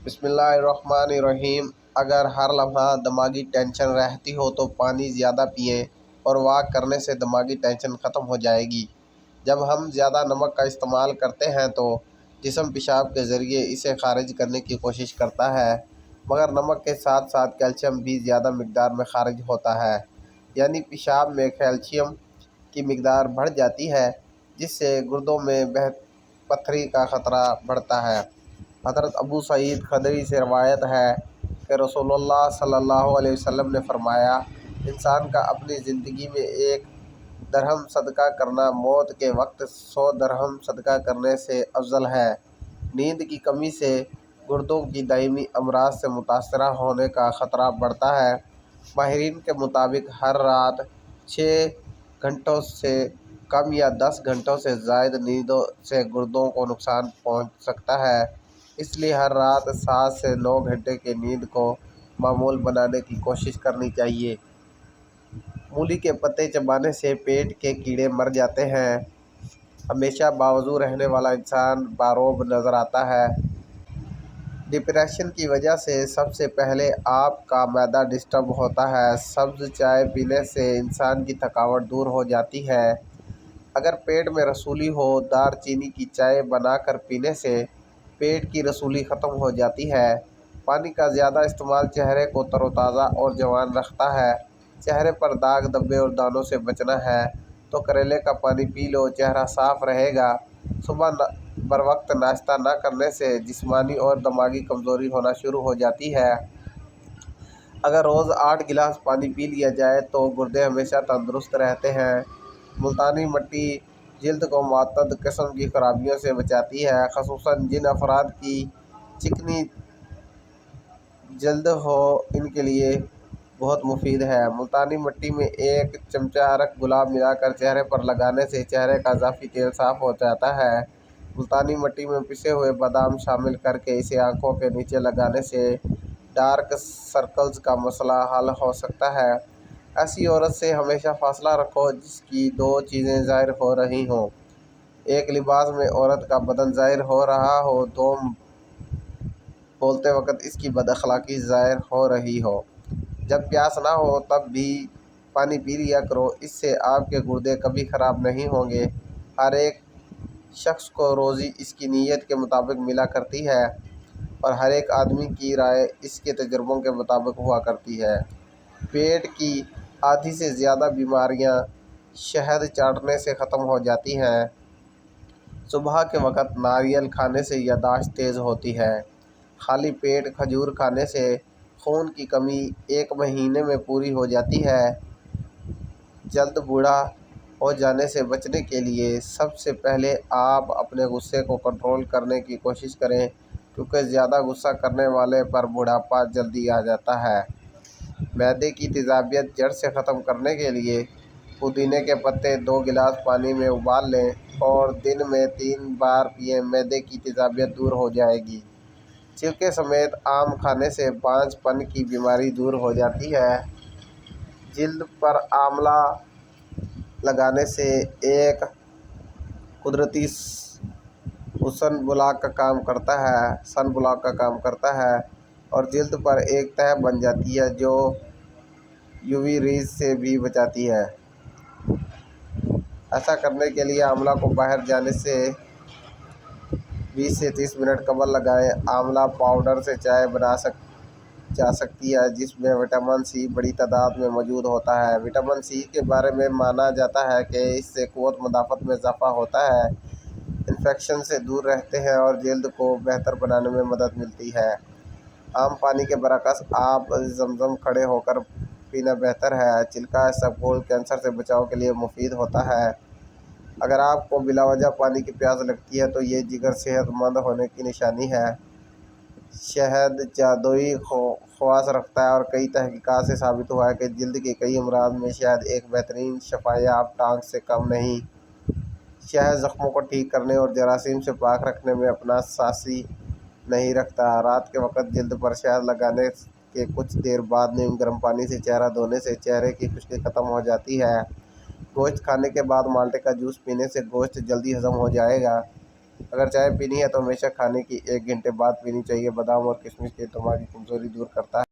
بسم اللہ الرحمن الرحیم۔ اگر ہر لمحہ دماغی ٹینشن رہتی ہو تو پانی زیادہ پئیں اور واک کرنے سے دماغی ٹینشن ختم ہو جائے گی۔ جب ہم زیادہ نمک کا استعمال کرتے ہیں تو جسم پیشاب کے ذریعے اسے خارج کرنے کی کوشش کرتا ہے، مگر نمک کے ساتھ ساتھ کیلشیم بھی زیادہ مقدار میں خارج ہوتا ہے، یعنی پیشاب میں کیلشیم کی مقدار بڑھ جاتی ہے، جس سے گردوں میں پتھری کا خطرہ بڑھتا ہے۔ حضرت ابو سعید خدری سے روایت ہے کہ رسول اللہ صلی اللہ علیہ وسلم نے فرمایا، انسان کا اپنی زندگی میں 1 درہم صدقہ کرنا موت کے وقت 100 درہم صدقہ کرنے سے افضل ہے۔ نیند کی کمی سے گردوں کی دائمی امراض سے متاثرہ ہونے کا خطرہ بڑھتا ہے۔ ماہرین کے مطابق ہر رات 6 گھنٹوں سے کم یا 10 گھنٹوں سے زائد نیند سے گردوں کو نقصان پہنچ سکتا ہے، اس لیے ہر رات 7 سے 9 گھنٹے کی نیند کو معمول بنانے کی کوشش کرنی چاہیے۔ مولی کے پتے چبانے سے پیٹ کے کیڑے مر جاتے ہیں۔ ہمیشہ باوضو رہنے والا انسان باروب نظر آتا ہے۔ ڈپریشن کی وجہ سے سب سے پہلے آپ کا معدہ ڈسٹرب ہوتا ہے۔ سبز چائے پینے سے انسان کی تھکاوٹ دور ہو جاتی ہے۔ اگر پیٹ میں رسولی ہو، دار چینی کی چائے بنا کر پینے سے پیٹ کی رسولی ختم ہو جاتی ہے۔ پانی کا زیادہ استعمال چہرے کو تر و تازہ اور جوان رکھتا ہے۔ چہرے پر داغ دھبے اور دانوں سے بچنا ہے تو کریلے کا پانی پی لو، چہرہ صاف رہے گا۔ صبح بروقت ناشتہ نہ کرنے سے جسمانی اور دماغی کمزوری ہونا شروع ہو جاتی ہے۔ اگر روز 8 گلاس پانی پی لیا جائے تو گردے ہمیشہ تندرست رہتے ہیں۔ ملتانی مٹی جلد کو متعدد قسم کی خرابیوں سے بچاتی ہے، خصوصاً جن افراد کی چکنی جلد ہو، ان کے لیے بہت مفید ہے۔ ملتانی مٹی میں 1 چمچہ عرق گلاب ملا کر چہرے پر لگانے سے چہرے کا اضافی تیل صاف ہو جاتا ہے۔ ملتانی مٹی میں پسے ہوئے بادام شامل کرکے اسے آنکھوں کے نیچے لگانے سے ڈارک سرکلز کا مسئلہ حل ہو سکتا ہے۔ ایسی عورت سے ہمیشہ فاصلہ رکھو جس کی 2 چیزیں ظاہر ہو رہی ہوں: 1 لباس میں عورت کا بدن ظاہر ہو رہا ہو، 2 بولتے وقت اس کی بد اخلاقی ظاہر ہو رہی ہو۔ جب پیاس نہ ہو تب بھی پانی پی لیا کرو، اس سے آپ کے گردے کبھی خراب نہیں ہوں گے۔ ہر ایک شخص کو روزی اس کی نیت کے مطابق ملا کرتی ہے اور ہر ایک آدمی کی رائے اس کے تجربوں کے مطابق ہوا کرتی ہے۔ پیٹ کی آدھی سے زیادہ بیماریاں شہد چاٹنے سے ختم ہو جاتی ہیں۔ صبح کے وقت ناریل کھانے سے یادداشت تیز ہوتی ہے۔ خالی پیٹ کھجور کھانے سے خون کی کمی 1 مہینے میں پوری ہو جاتی ہے۔ جلد بوڑھا ہو جانے سے بچنے کے لیے سب سے پہلے آپ اپنے غصے کو کنٹرول کرنے کی کوشش کریں، کیونکہ زیادہ غصہ کرنے والے پر بڑھاپا جلدی آ جاتا ہے۔ معدے کی تیزابیت جڑ سے ختم کرنے کے لیے پودینے کے پتے 2 گلاس پانی میں ابال لیں اور دن میں 3 بار پئیں، معدے کی تیزابیت دور ہو جائے گی۔ چھلکے سمیت آم کھانے سے بانجھ پن کی بیماری دور ہو جاتی ہے۔ جلد پر آملہ لگانے سے ایک قدرتی سن بلاک کا کام کرتا ہے اور جلد پر ایک تہ بن جاتی ہے جو UV ریز سے بھی بچاتی ہے۔ ایسا کرنے کے لیے آملہ کو باہر جانے سے 20 سے 30 منٹ قبل لگائیں۔ آملہ پاؤڈر سے چائے بنا جا سکتی ہے جس میں وٹامن C بڑی تعداد میں موجود ہوتا ہے۔ وٹامن C کے بارے میں مانا جاتا ہے کہ اس سے قوت مدافعت میں اضافہ ہوتا ہے، انفیکشن سے دور رہتے ہیں اور جلد کو بہتر بنانے میں مدد ملتی ہے۔ عام پانی کے برعکس آب زمزم کھڑے ہو کر پینا بہتر ہے۔ چلکا اسبگول کینسر سے بچاؤ کے لیے مفید ہوتا ہے۔ اگر آپ کو بلا وجہ پانی کی پیاس لگتی ہے تو یہ جگر صحت مند ہونے کی نشانی ہے۔ شہد جادوئی خواص رکھتا ہے اور کئی تحقیقات سے ثابت ہوا ہے کہ جلد کے کئی امراض میں شہد ایک بہترین شفا یاب ٹانک سے کم نہیں۔ شہد زخموں کو ٹھیک کرنے اور جراثیم سے پاک رکھنے میں اپنا ساسی نہیں رکھتا۔ رات کے وقت جلد پر شہد لگانے کے کچھ دیر بعد نیم گرم پانی سے چہرہ دھونے سے چہرے کی خشکی ختم ہو جاتی ہے۔ گوشت کھانے کے بعد مالٹے کا جوس پینے سے گوشت جلدی ہضم ہو جائے گا۔ اگر چائے پینی ہے تو ہمیشہ کھانے کی 1 گھنٹے بعد پینی چاہیے۔ بادام اور کشمش کے دماغی کمزوری دور کرتا ہے۔